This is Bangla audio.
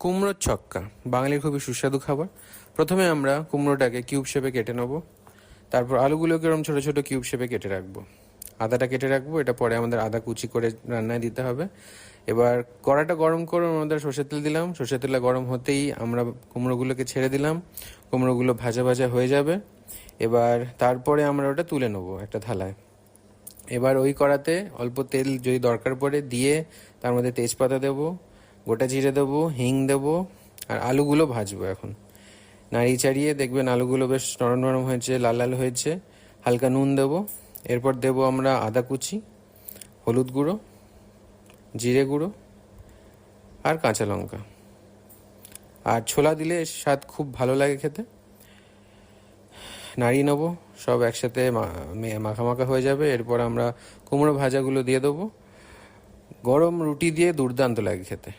কুমড়োর ছক্কা বাঙালির খুবই সুস্বাদু খাবার। প্রথমে আমরা কুমড়োটাকে কিউব শেপে কেটে নেব। তারপর আলুগুলোকে এরকম ছোটো ছোটো কিউব শেপে কেটে রাখবো। আদাটা কেটে রাখবো, এটা পরে আমাদের আদা কুচি করে রান্নায় দিতে হবে। এবার কড়াটা গরম করে আমাদের সর্ষের তেল দিলাম। সর্ষের তেলটা গরম হতেই আমরা কুমড়োগুলোকে ছেড়ে দিলাম। কুমড়োগুলো ভাজা ভাজা হয়ে যাবে। এবার তারপরে আমরা ওটা তুলে নেবো একটা থালায়। এবার ওই কড়াতে অল্প তেল যদি দরকার পড়ে দিয়ে তার মধ্যে তেজপাতা দেবো, গোটা জিরে দেবো, হিং দেবো, আর আলুগুলো ভাজবো। এখন নাড়িয়ে চাড়িয়ে দেখবেন আলুগুলো বেশ নরম নরম হয়েছে, লাল লাল হয়েছে। হালকা নুন দেবো। এরপর দেবো আমরা আদা কুচি, হলুদ গুঁড়ো, জিরে গুঁড়ো আর কাঁচা লঙ্কা। আর ছোলা দিলে স্বাদ খুব ভালো লাগে খেতে। নাড়িয়ে নেবো, সব একসাথে মাখা মাখা হয়ে যাবে। এরপর আমরা কুমড়ো ভাজাগুলো দিয়ে দেবো। গরম রুটি দিয়ে দুর্দান্ত লাগে খেতে।